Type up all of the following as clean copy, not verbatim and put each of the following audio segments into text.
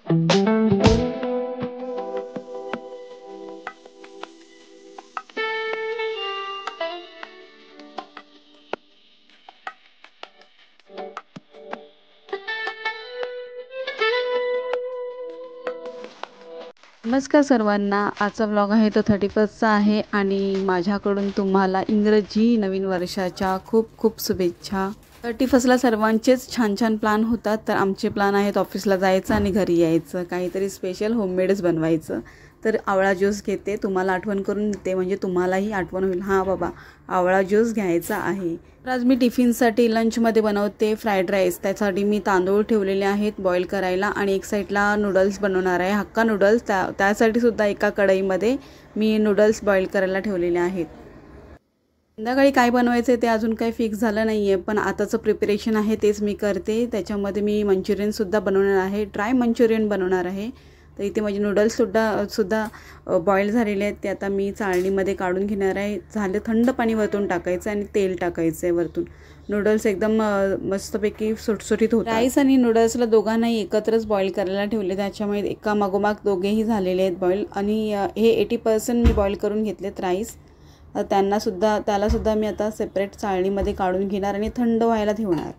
नमस्कार सर्वांना, आजचा व्लॉग आहे तो 31चा आहे आणि माझ्याकडून तुम्हाला इंग्रजी नवीन वर्षाच्या खूप खूप शुभेच्छा। 31ला सर्वांचेच छान छान प्लॅन होतात, तर आमचे प्लॅन आहेत ऑफिसला जायचं आणि घरी यायचं, काहीतरी स्पेशल होममेडच बनवायचं। तर आवळा ज्यूस घेते, तुम्हाला आठवण करून देते, म्हणजे तुम्हालाही आठवण होईल, हां बाबा आवळा ज्यूस घ्यायचा आहे। तर आज मी टिफिनसाठी लंचमध्ये बनवते फ्राईड राईस। त्यासाठी मी तांदूळ ठेवलेले आहेत बॉईल करायला आणि एक साईडला नूडल्स बनवणार आहे, हक्का नूडल्स। त्यासाठी सुद्धा एका कढईमध्ये मी नूडल्स बॉईल करायला ठेवलेले आहेत। संध्याकाळी काय बनवायचं ते अजून काही फिक्स झालं नाही आहे, पण आताचं प्रिपरेशन आहे तेच मी करते। त्याच्यामध्ये मी मंचुरियनसुद्धा बनवणार आहे, ड्राय मंचुरियन बनवणार आहे। तर इथे माझे नूडल्ससुद्धा बॉईल झालेले आहेत, ते आता मी चाळणीमध्ये काढून घेणार आहे। झाले थंड पाणी वरतून टाकायचं आणि तेल टाकायचं आहे वरतून, नूडल्स एकदम मस्तपैकी सुटसुटीत होतात। राईस आणि नूडल्सला दोघांनाही एकत्रच बॉईल करायला ठेवले, त्याच्यामुळे एका मागोमाग दोघेही झालेले आहेत बॉईल। आणि हे 80% मी बॉईल करून घेतलेत राईस। त्यालासुद्धा मी आता सेपरेट चाळणीमध्ये काढून घेणार आणि थंड व्हायला ठेवणार।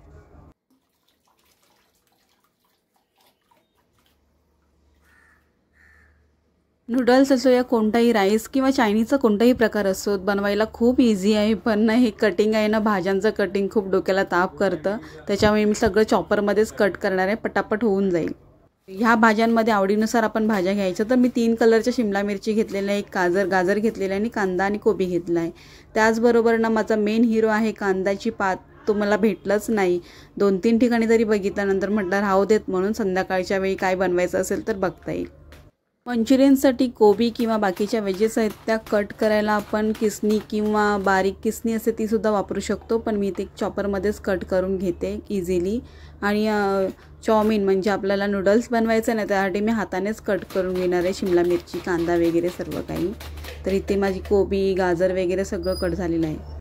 नूडल्स असो या कोणताही राईस किंवा चायनीजचा कोणताही प्रकार असो, बनवायला खूप इझी आहे, पण ना हे कटिंग आहे ना, भाज्यांचं कटिंग खूप डोक्याला ताप करतं। त्याच्यामुळे मी सगळं चॉपरमध्येच कट करणार आहे, पटापट होऊन जाईल। ह्या भाज्यांमध्ये आवडीनुसार आपण भाज्या घ्यायच्या, तर मी 3 कलरच्या शिमला मिरची घेतलेल्या आहे, एक गाजर घेतलेला आहे आणि कांदा आणि कोबी घेतला आहे। त्याचबरोबर ना माझा मेन हिरो आहे कांद्याची पात, तो मला भेटलाच नाही। 2-3 ठिकाणी तरी बघितल्यानंतर म्हटलं राहू देत, म्हणून संध्याकाळच्या वेळी काय बनवायचं असेल तर बघता येईल। मंचुरियनसाठी कोबी किंवा बाकीच्या वेजेस आहेत त्या कट करायला आपण किसनी किंवा बारीक किसनी असते तीसुद्धा वापरू शकतो, पण मी ते चॉपरमध्येच कट करून घेते इझिली। आणि चाऊमिन म्हणजे आपल्याला नूडल्स बनवायचं ना, त्यासाठी मी हातानेच कट करून घेणार आहे शिमला मिरची, कांदा वगैरे सर्व काही। तर इथे माझी कोबी, गाजर वगैरे सगळं कट झालेलं आहे।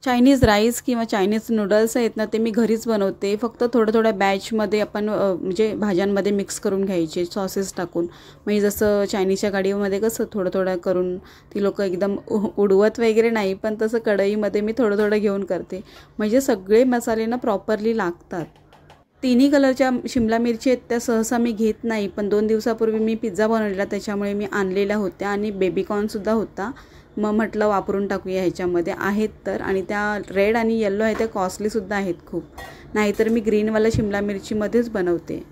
चायनीज राईस किंवा चायनीज नूडल्स आहेत ना, ते मी घरीच बनवते। फक्त थोड्या बॅचमध्ये आपण म्हणजे भाज्यांमध्ये मिक्स करून घ्यायचे सॉसेस टाकून, म्हणजे जसं चायनीजच्या गाडीमध्ये कसं थोडं करून ती लोकं एकदम उडवत वगैरे नाही, पण तसं कढईमध्ये मी थोडं घेऊन करते, म्हणजे सगळे मसाले ना प्रॉपरली लागतात। तिन्ही कलरच्या शिमला मिरची आहेत त्या सहसा मी घेत नाही, पण 2 दिवसापूर्वी मी पिझ्झा बनवलेला, त्याच्यामुळे मी आणलेल्या होत्या आणि बेबीकॉर्नसुद्धा होता। मग म्हटलं वापरून टाकूया ह्याच्यामध्ये आहेत तर, आणि त्या रेड आणि येलो आहे त्या कॉस्टलीसुद्धा आहेत खूप, नाहीतर मी ग्रीनवाला शिमला मिरचीमध्येच बनवते।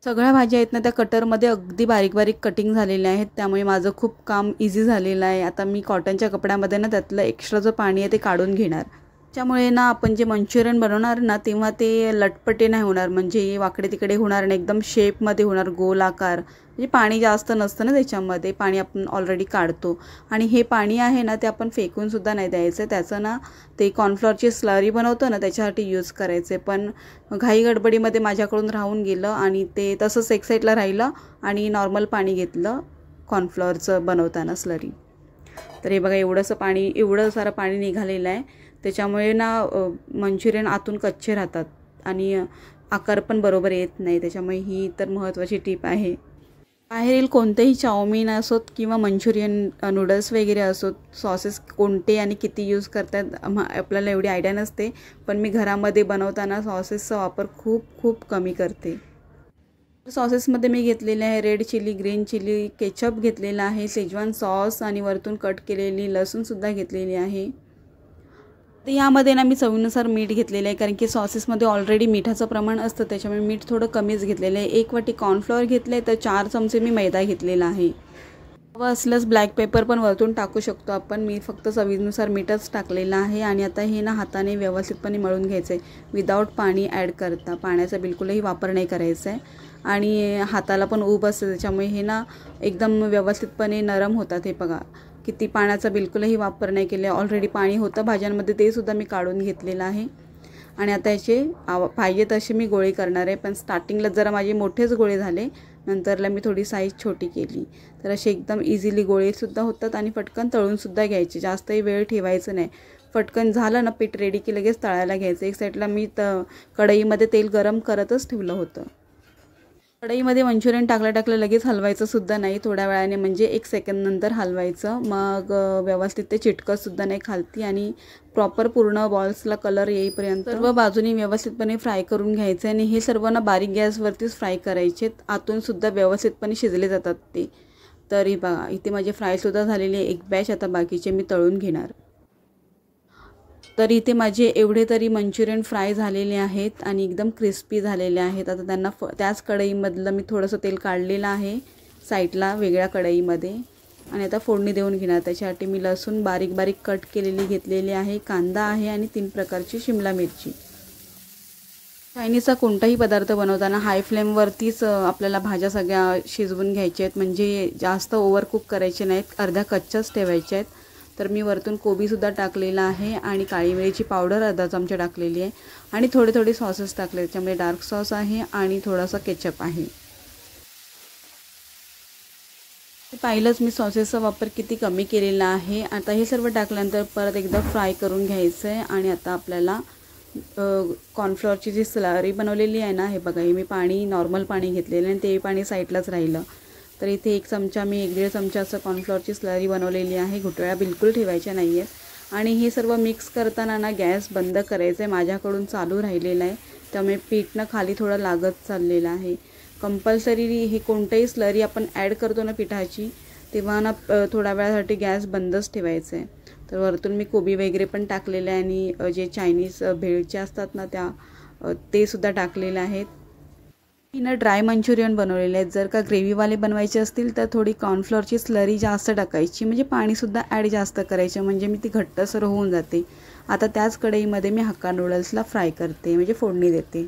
सगळ्या भाज्या आहेत ना त्या कटरमध्ये अगदी बारीक कटिंग झालेल्या आहेत, त्यामुळे माझं खूप काम इझी झालेलं आहे। आता मी कॉटनच्या कपड्यामध्ये ना त्यातलं एक्स्ट्रा जो पाणी आहे ते काढून घेणार, त्याच्यामुळे ना आपण जे मंचुरियन बनवणार ना तेव्हा ते लटपटे नाही होणार, म्हणजे वाकडे तिकडे होणार नाही, एकदम शेपमध्ये होणार, गोल आकार। म्हणजे पाणी जास्त नसतं ना त्याच्यामध्ये, पाणी आपण ऑलरेडी काढतो। आणि हे पाणी आहे ना ते आपण फेकूनसुद्धा नाही द्यायचं, त्याचं ना ते कॉर्नफ्लॉरची स्लरी बनवतो ना त्याच्यासाठी यूज करायचे, पण घाई गडबडीमध्ये माझ्याकडून राहून गेलं आणि ते तसंच एक साईडला राहिलं आणि नॉर्मल पाणी घेतलं कॉर्नफ्लॉरचं बनवताना स्लरी। तर हे बघा एवढं सारं पाणी निघालेलं आहे, त्याच्यामुळे ना मंचुरियन आतून कच्चे राहतात आणि आकार पण बरोबर येत नाही, त्याच्यामुळे ही तर महत्त्वाची टिप आहे। बाहेरील कोणतेही चाऊमिन असोत किंवा मंचुरियन नूडल्स वगैरे असोत, सॉसेस कोणते आणि किती यूज करतात आपल्याला एवढी आयडिया नसते, पण मी घरामध्ये बनवताना सॉसेसचा वापर खूप कमी करते। सॉसेसमध्ये मी घेतलेले आहे red chilli, green chilli, ketchup घेतलेला आहे, शेजवान सॉस आणि वरतून कट केलेली लसूणसुद्धा घेतलेली आहे। तर यामध्ये ना मी चवीनुसार मीठ घेतलेलं आहे, कारण की सॉसेसमध्ये ऑलरेडी मिठाचं प्रमाण असतं, त्याच्यामुळे मीठ थोडं कमीच घेतलेलं आहे। 1 वाटी कॉर्नफ्लॉवर घेतले, तर 4 चमचे मी मैदा घेतलेला आहे। हवं असल्यास ब्लॅक पेपर पण वरतून टाकू शकतो आपण, मी फक्त चवीनुसार मीठच टाकलेलं आहे। आणि आता हे ना हाताने व्यवस्थितपणे मळून घ्यायचं आहे, विदाऊट पाणी ॲड करता, पाण्याचा बिलकुलही वापर नाही करायचा आहे। आणि हाताला पण ऊब असते, त्याच्यामुळे हे ना एकदम व्यवस्थितपणे नरम होतात। हे बघा किती पाण्याचा बिलकुलही वापर नाही केला, ऑलरेडी पाणी होतं भाज्यांमध्ये, ते सुद्धा मी काढून घेतलेलं आहे। आणि आता याचे पाहिजे तसे मी गोळे करणार आहे, पण स्टार्टिंगला जरा माझे मोठेच गोळे झाले, नंतरला मी थोडी साईज छोटी केली, तर असे एकदम इझिली गोळेसुद्धा होतात आणि पटकन तळूनसुद्धा घ्यायचे, जास्तही वेळ ठेवायचं नाही। पटकन झालं ना पीठ रेडी की लगेच तळायला घ्यायचं। एक साईडला मी कढईमध्ये तेल गरम करतच ठेवलं होतं। कढईमध्ये मंचुरियन टाकलं लगेच हलवायचं सुद्धा नाही, थोड्या वेळाने म्हणजे 1 सेकंद नंतर हलवायचं. मग व्यवस्थित ते चिटकत सुद्धा नाही खालती आणि प्रॉपर पूर्ण बॉल्सला कलर येईपर्यंत सर्व बाजूनी व्यवस्थितपणे फ्राय करून घ्यायचं. आणि हे सर्व ना बारीक गॅसवरतीच फ्राय करायचे, आतून सुद्धा व्यवस्थितपणे शिजले जातात ते. तरी बघा इथे माझे फ्रायसुद्धा झालेले एक बॅच, आता बाकीचे मी तळून घेणार. तर इथे माझे एवढे तरी मंचुरियन फ्राय झालेले आहेत आणि एकदम क्रिस्पी झालेले आहेत. आता त्यांना त्याच कढईमधलं मी थोडंसं तेल काढलेलं आहे साईडला वेगळ्या कढईमध्ये आणि आता फोडणी देऊन घेणार. त्याच्यासाठी मी लसूण बारीक बारीक कट केलेली घेतलेली आहे, कांदा आहे आणि 3 प्रकारची शिमला मिरची. चायनीजचा कोणताही पदार्थ बनवताना हाय फ्लेमवरतीच आपल्याला भाज्या सगळ्या शिजवून घ्यायच्या आहेत, म्हणजे जास्त ओव्हर कुक करायचे नाहीत, अर्ध्या कच्च्याच ठेवायच्या आहेत. तर मी वरतून कोबीसुद्धा टाकलेला आहे आणि काळी मिरीची पावडर अर्धा चमचा टाकलेली आहे आणि थोडे सॉसेस टाकले. त्याच्यामध्ये डार्क सॉस आहे आणि थोडासा केचप आहे. पाहिलंच मी सॉसेसचा वापर किती कमी केलेला आहे. आता हे सर्व टाकल्यानंतर परत एकदा फ्राय करून घ्यायचं आहे. आणि आता आपल्याला कॉर्नफ्लॉवरची जी स्लरी बनवलेली आहे ना, हे बघा हे मी नॉर्मल पाणी घेतलेलं आणि ते पाणी साईडलाच राहिलं. तर इथे 1 चमचा मी 1-1.5 चमचा असं कॉर्नफ्लॉवरची स्लरी बनवलेली आहे. घुटळ्या बिलकुल ठेवायच्या नाही आहेत. आणि हे सर्व मिक्स करताना ना गॅस बंद करायचं आहे, माझ्याकडून चालू राहिलेलं आहे, त्यामुळे पीठनं खाली थोडं लागत चाललेलं आहे. कंपल्सरी हे कोणतेही स्लरी आपण ॲड करतो ना पिठाची, तेव्हा ना थोड्या वेळासाठी गॅस बंदच ठेवायचं आहे. तर वरतून मी कोबी वगैरे पण टाकलेलं आहे आणि जे चायनीज भेळचे असतात ना ते सुद्धा टाकलेले आहेत. मी ना ड्राय मंचुरियन बनवलेले आहेत. जर का ग्रेव्हीवाले बनवायचे असतील तर थोडी कॉर्नफ्लॉवरची स्लरी जास्त टाकायची, म्हणजे पाणीसुद्धा ॲड जास्त करायचं, म्हणजे मी ती घट्टसर होऊन जाते. आता त्याच कढईमध्ये मी हक्का नूडल्सला फ्राय करते, म्हणजे फोडणी देते.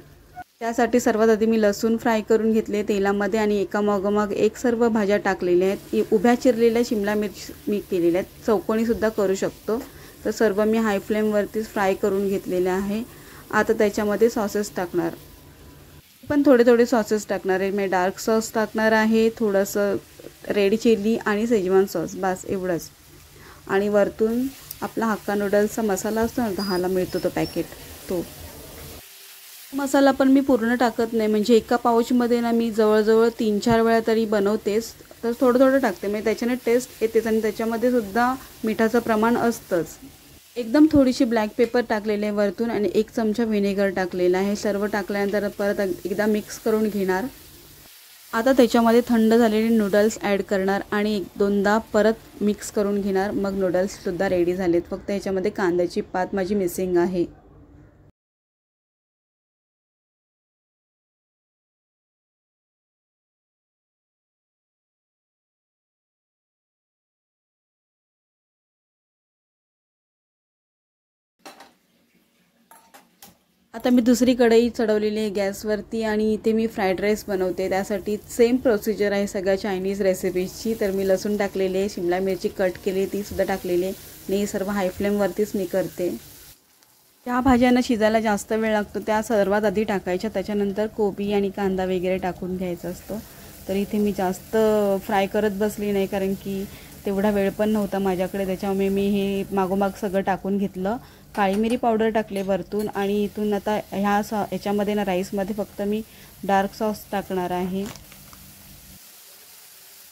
त्यासाठी सर्वात आधी मी लसूण फ्राय करून घेतले तेलामध्ये आणि एकामागोमाग एक सर्व भाज्या टाकलेल्या आहेत. उभ्या चिरलेल्या शिमला मिरची मी केलेल्या आहेत, चौकोनीसुद्धा करू शकतो. तर सर्व मी हाय फ्लेमवरतीच फ्राय करून घेतलेले आहे. आता त्याच्यामध्ये सॉसेस टाकणार, पण थोडे सॉसेस टाकणार आहे. मी डार्क सॉस टाकणार आहे, थोडंसं रेड चिली आणि शेजवान सॉस, बस एवढंच. आणि वरतून आपला हक्का नूडल्सचा मसाला असतो ना, 10ला मिळतो तो पॅकेट, तो मसाला पण मी पूर्ण टाकत नाही, म्हणजे एका पाऊचमध्ये ना मी जवळजवळ 3-4 वेळा तरी बनवतेच. तर थोडं टाकते, म्हणजे त्याच्याने टेस्ट येतेच आणि त्याच्यामध्ये सुद्धा मिठाचं प्रमाण असतंच. एकदम थोडीशी ब्लॅक पेपर टाकलेले आहे वरतून आणि 1 चमचा व्हिनेगर टाकलेला आहे. सर्व टाकल्यानंतर परत एकदा मिक्स करून घेणार. आता त्याच्यामध्ये थंड झालेले नूडल्स ॲड करणार आणि 1-2दा परत मिक्स करून घेणार. मग नूडल्ससुद्धा रेडी झालेत. फक्त याच्यामध्ये कांद्याची पात माझी मिसिंग आहे. आता मी दुसरी कढई चढवलेली आहे गॅसवरती आणि इथे मी फ्राईड राईस बनवते. त्यासाठी सेम प्रोसिजर आहे सगळ्या चायनीज रेसिपीजची. तर मी लसूण टाकलेली आहे, शिमला मिरची कट केली तीसुद्धा टाकलेली आहे आणि हे सर्व हाय फ्लेमवरतीच मी करते. त्या भाज्यांना शिजायला जास्त वेळ लागतो, त्या सर्वात आधी टाकायच्या, त्याच्यानंतर कोबी आणि कांदा वगैरे टाकून घ्यायचा असतो. तर इथे मी जास्त फ्राय करत बसली नाही, कारण की तेवढा वेळ पण नव्हता माझ्याकडे, त्याच्यामुळे मी हे मागोमाग सगळं टाकून घेतलं. काळी मिरी पावडर टाकले वरतून आणि इथून आता ह्याच्यामध्ये ना राईसमध्ये फक्त मी डार्क सॉस टाकणार आहे.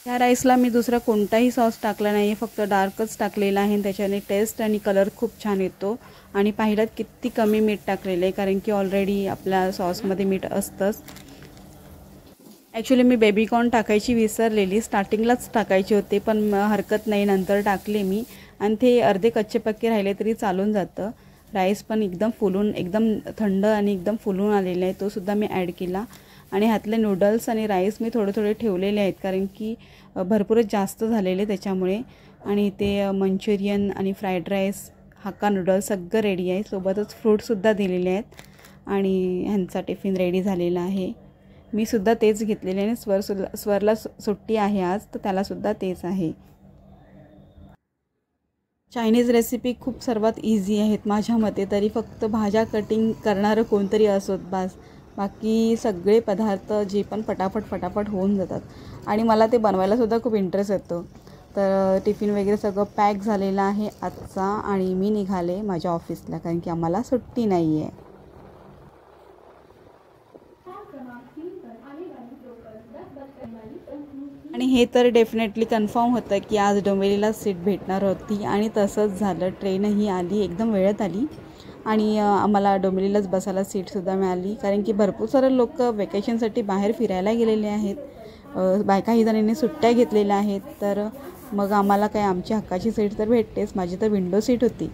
ह्या राईसला मी दुसरा कोणताही सॉस टाकला नाही आहे, फक्त डार्कच टाकलेला आहे. त्याच्याने टेस्ट आणि कलर खूप छान येतो. आणि पाहिलात किती कमी मीठ टाकलेलं आहे, कारण की ऑलरेडी आपल्या सॉसमध्ये मीठ असतंच. ॲक्च्युली मी बेबीकॉर्न टाकायची विसरलेली, स्टार्टिंगलाच टाकायचे होते, पण हरकत नाही, नंतर टाकले मी. आणि ते अर्धे कच्चे पक्के राहिले तरी चालून जातं. राईस पण एकदम थंड आणि एकदम फुलून आलेला आहे, तोसुद्धा मी ॲड केला. आणि ह्यातले नूडल्स आणि राईस मी थोडे ठेवलेले आहेत, कारण की भरपूरच जास्त झालेले त्याच्यामुळे. आणि ते मंचुरियन आणि फ्राईड राईस, हक्का नूडल्स सगळं रेडी आहे. सोबतच फ्रूटसुद्धा दिलेले आहेत आणि ह्यांचा टिफिन रेडी झालेला आहे. मी सुद्धा तेच घेतलेले आणि स्वरला सुट्टी आहे आज, तर त्यालासुद्धा तेच आहे. चायनीज रेसिपी खूप सर्वात इझी आहेत माझ्या मते तरी. फक्त भाज्या कटिंग करणारं कोणतरी असोत बस, बाकी सगळे पदार्थ जे पण फटाफट होऊन जातात. आणि मला ते बनवायलासुद्धा खूप इंटरेस्ट येतो. तर टिफिन वगैरे सगळं पॅक झालेलं आहे आजचा आणि मी निघाले माझ्या ऑफिसला, कारण की आम्हाला सुट्टी नाही आहे. आणि हे तर डेफिनेटली कन्फर्म होतं की आज डोंबिवलीला सीट भेटणार होती आणि तसंच झालं. ट्रेनही आली एकदम वेळेत आली आणि आम्हाला डोंबिवलीलाच बसायला सीटसुद्धा मिळाली, कारण की भरपूर सारे लोक वेकेशनसाठी बाहेर फिरायला गेलेले आहेत. काही जणांनी सुट्ट्या घेतलेल्या आहेत, तर मग आम्हाला काय आमची हक्काची सीट तर भेटतेच. माझी तर विंडो सीट होती.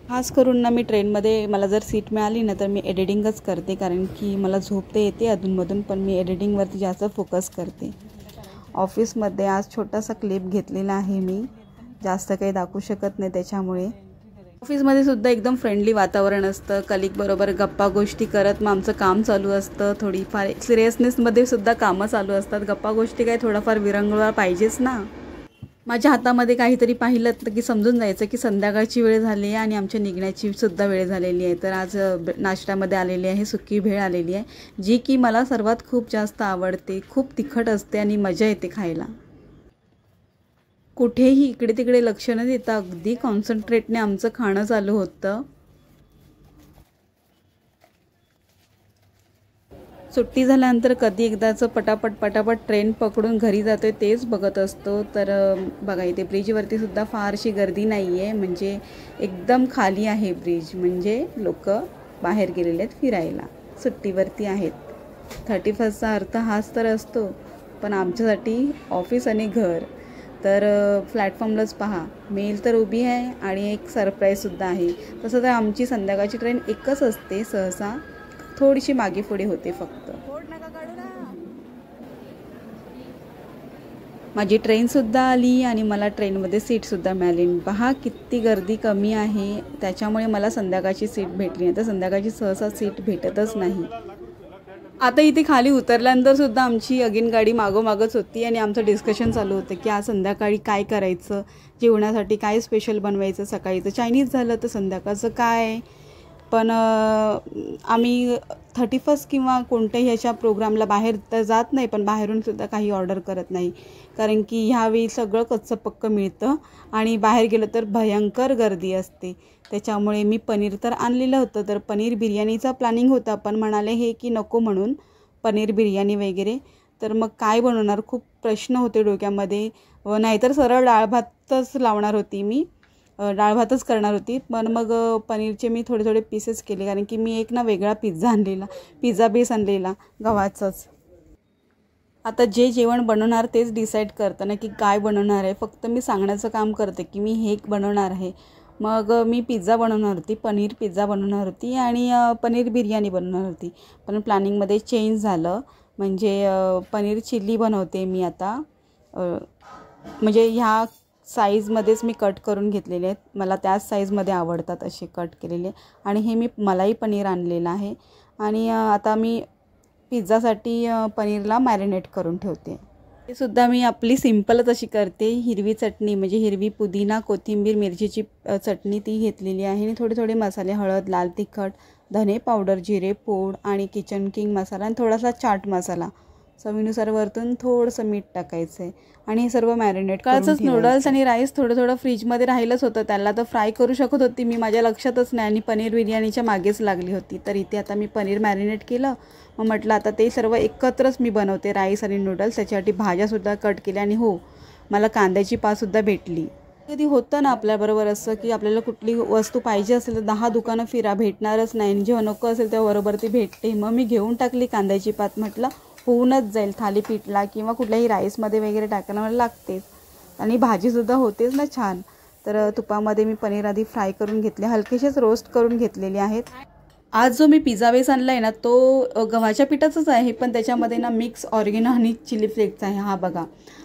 खास करून ना मी ट्रेनमध्ये मला जर सीट मिळाली ना तर मी एडिटिंगच करते, कारण की मला झोप तर येते अधूनमधून, पण मी एडिटिंगवरती जास्त फोकस करते. ऑफिसमध्ये आज छोटासा क्लिप घेतलेला आहे मी, जास्त काही दाखवू शकत नाही त्याच्यामुळे. ऑफिसमध्ये सुद्धा एकदम फ्रेंडली वातावरण असतं. कलिगबरोबर गप्पा गोष्टी करत मग आमचं काम चालू असतं. थोडीफार सिरियसनेसमध्ये सुद्धा कामं चालू असतात. गप्पा गोष्टी काय थोडाफार विरंगुळा पाहिजेच ना. माझ्या हातामध्ये काहीतरी पाहिलं की समजून जायचं की संध्याकाळची वेळ झाली आहे आणि आमच्या निघण्याची सुद्धा वेळ झालेली आहे. तर आज नाश्त्यामध्ये आलेली आहे सुकी भेळ आलेली आहे, जी की मला सर्वात खूप जास्त आवडते. खूप तिखट असते आणि मजा येते खायला. कुठेही इकडे तिकडे लक्ष न देता अगदी कॉन्सन्ट्रेटने आमचं खाणं चालू होतं. सुट्टी झाल्यानंतर कधी एकदाचं पटापट ट्रेन पकडून घरी जातो आहे तेच बघत असतो. तर बघा इथे ब्रिजवरती सुद्धा फारशी गर्दी नाही आहे, म्हणजे एकदम खाली आहे ब्रिज, म्हणजे लोक बाहेर गेलेले आहेत फिरायला, सुट्टीवरती आहेत. 31चा अर्थ हाच तर असतो, पण आमच्यासाठी ऑफिस आणि घर. तर प्लॅटफॉर्मलाच पहा, मेल तर उभी आहे आणि एक सरप्राईजसुद्धा आहे. तसं तर आमची संध्याकाळची ट्रेन एकच असते, सहसा थोडीशी मागे पुढे होते फक्त. माझी ट्रेनसुद्धा आली आणि मला ट्रेनमध्ये सीटसुद्धा मिळाली. पहा किती गर्दी कमी आहे, त्याच्यामुळे मला संध्याकाळची सीट भेटली. नाही तर संध्याकाळची सहसा सीट भेटतच नाही. आता इथे खाली उतरल्यानंतर सुद्धा आमची अगेन गाडी मागोमागच होती आणि आमचं डिस्कशन चालू होतं की आज संध्याकाळी काय करायचं, जेवणासाठी काय स्पेशल बनवायचं. सकाळीचं चायनीज झालं तर संध्याकाळचं काय. पण आम्ही 31 किंवा कोणत्याही ह्याच्या प्रोग्रामला बाहेर तर जात नाही, पण बाहेरूनसुद्धा काही ऑर्डर करत नाही, कारण की ह्यावेळी सगळं कच्चं पक्कं मिळतं आणि बाहेर गेलं तर भयंकर गर्दी असते. त्याच्यामुळे मी पनीर तर आणलेलं होतं, तर पनीर बिर्याणीचा प्लॅनिंग होता, पण म्हणाले हे की नको म्हणून पनीर बिर्याणी वगैरे. तर मग काय बनवणार, खूप प्रश्न होते डोक्यामध्ये. नाहीतर सरळ डाळ भातच लावणार होती मी, डाळ भातच करणार होती. पण मग पनीरचे मी थोडे थोडे पीसेस केले, कारण की मी एक ना वेगळा पिझ्झा बेस आणलेला गव्हाचाच. आता जे जेवण बनवणार तेच डिसाईड करतं ना की काय बनवणार आहे. फक्त मी सांगण्याचं काम करते की मी हे बनवणार आहे. मग मी पिझ्झा बनवणार होती, पनीर पिझ्झा बनवणार होती आणि पनीर बिर्याणी बनवणार होती. पण प्लॅनिंगमध्ये चेंज झालं, म्हणजे पनीर चिल्ली बनवते मी आता. म्हणजे ह्या साईजमध्येच मी कट करून घेतलेले आहेत, मला त्याच साईजमध्ये आवडतात असे कट केलेले. आणि हे मी मलाई पनीर आणलेलं आहे आणि आता मी पिझ्झासाठी पनीरला मॅरिनेट करून ठेवते. हे सुद्धा मी आपली सिंपलच अशी करते. हिरवी चटणी म्हणजे हिरवी पुदिना कोथिंबीर मिरचीची चटणी ती घेतलेली आहे आणि थोडे थोडे मसाले, हळद, लाल तिखट, धने पावडर, जिरे पूड आणि किचन किंग मसाला आणि थोडासा चाट मसाला, चवीनुसार वरतून थोडंसं मीठ टाकायचं आहे आणि हे सर्व मॅरिनेट करून ठेवायचं. नूडल्स आणि राईस थोडं फ्रीजमध्ये राहिलंच होतं, त्याला तर फ्राय करू शकत होती मी, माझ्या लक्षातच नाही आणि पनीर बिर्याणीच्या मागेच लागली होती. तर इथे आता मी पनीर मॅरिनेट केलं. मग म्हटलं आता ते सर्व एकत्रच मी बनवते, राईस आणि नूडल्स. त्याच्यासाठी भाज्यासुद्धा कट केल्या आणि हो, मला कांद्याची पातसुद्धा भेटली. कधी होतं ना आपल्याबरोबर असं की आपल्याला कुठली वस्तू पाहिजे असेल तर 10 दुकानं फिरा, भेटणारच नाही, आणि जेव्हा नको असेल तेव्हा बरोबर ती भेटते. मग मी घेऊन टाकली कांद्याची पात. म्हटलं होऊनच जाईल, थालीपीठला किंवा कुठल्याही राईसमध्ये वगैरे टाकायला मला लागतेच आणि भाजीसुद्धा होतेच ना छान. तर तुपामध्ये मी पनीर आधी फ्राय करून घेतले, हलकेसेच रोस्ट करून घेतलेले आहेत. आज जो मी पिझ्झा बेस आणला आहे ना तो गव्हाच्या पिठाचाच आहे, पण त्याच्यामध्ये ना मिक्स ऑर्गेनो आणि चिली फ्लेक्स आहे, हा बघा.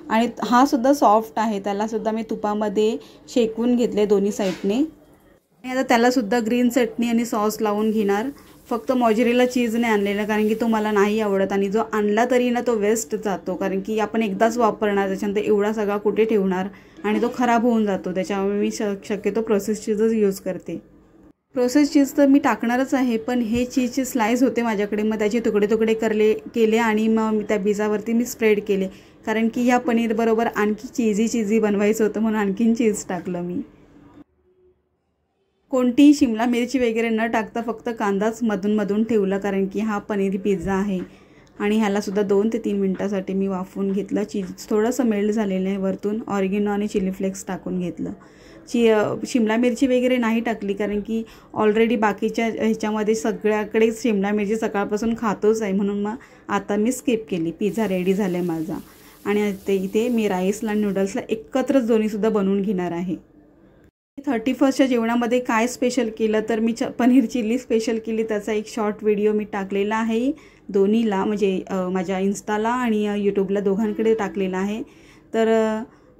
आणि हा सुद्धा सॉफ्ट आहे, त्यालासुद्धा मी तुपामध्ये शेकवून घेतले दोन्ही साईडने. आणि आता त्यालासुद्धा ग्रीन चटणी आणि सॉस लावून घेणार. फक्त मॉजरेला चीज नाही आणलेला, कारण की तो मला नाही आवडत आणि जो आणला तरी ना तो वेस्ट जातो, कारण की आपण एकदाच वापरणार, त्याच्यानंतर एवढा सगळा कुठे ठेवणार आणि तो खराब होऊन जातो. त्याच्यामुळे मी शक्यतो प्रोसेस चीजच यूज करते. प्रोसेस चीज तर मी टाकणारच आहे, पण हे चीजचे स्लाईस होते माझ्याकडे, मग त्याचे तुकडे तुकडे केले आणि मग त्या पिझ्झावरती मी स्प्रेड केले, कारण की ह्या पनीरबरोबर आणखी चीजी बनवायचं होतं म्हणून आणखीन चीज टाकलं मी. कोणतीही शिमला मिरची वगैरे न टाकता फक्त कांदाच मधून ठेवला, कारण की हा पनीर पिझ्झा आहे आणि ह्यालासुद्धा 2 ते 3 मिनटासाठी मी वाफवून घेतलं. चीज थोडंसं मेल्ट झालेलं आहे. वरतून ऑरिगेनो आणि चिली फ्लेक्स टाकून घेतलं. शिमला मिरची वगैरे नाही टाकली कारण की ऑलरेडी बाकीच्या ह्याच्यामध्ये सगळ्याकडेच शिमला मिरची सकाळपासून खातोच आहे, म्हणून मग आता मी स्किप केली. पिझ्झा रेडी झाला आहे माझा. आणि इथे मी राईसला आणि नूडल्सला एकत्रच दोन्हीसुद्धा बनवून घेणार आहे. 31च्या जेवणामध्ये काय स्पेशल केलं तर मी पनीर चिल्ली स्पेशल केली. त्याचा एक शॉर्ट व्हिडिओ मी टाकलेला आहे दोन्हीला, म्हणजे माझ्या इन्स्टाला आणि यूट्यूबला दोघांकडे टाकलेला आहे. तर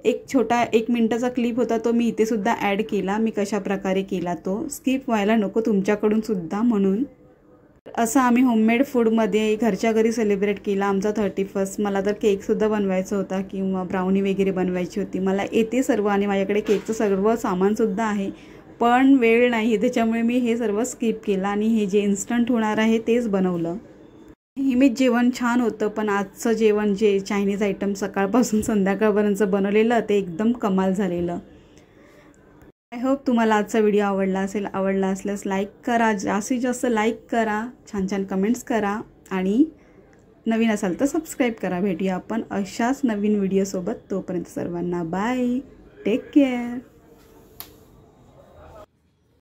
एक छोटा 1 मिनटाचा क्लिप होता, तो मी इथेसुद्धा ॲड केला. मी कशाप्रकारे केला तो स्किप व्हायला नको तुमच्याकडूनसुद्धा, म्हणून असं आम्ही होममेड फूडमध्ये घरच्या घरी सेलिब्रेट केला आमचा 31. मला तर केकसुद्धा बनवायचा होता किंवा ब्राउनी वगैरे बनवायची होती. मला येते सर्व आणि माझ्याकडे केकचं सर्व सामानसुद्धा आहे, पण वेळ नाही, त्याच्यामुळे मी हे सर्व स्किप केलं आणि हे जे इन्स्टंट होणार आहे तेच बनवलं. नेहमीच जेवण छान होतं, पण आजचं जेवण जे चायनीज आयटम सकाळपासून संध्याकाळपर्यंत बनवलेलं ते एकदम कमाल झालेलं. आय होप तुम्हाला आजचा व्हिडिओ आवडला असेल. आवडला असल्यास लाईक करा, जास्तीत जास्त लाईक करा, छान छान कमेंट्स करा आणि नवीन असाल तर सबस्क्राईब करा. भेटूया आपण अशाच नवीन व्हिडिओसोबत. तोपर्यंत सर्वांना बाय, टेक केअर.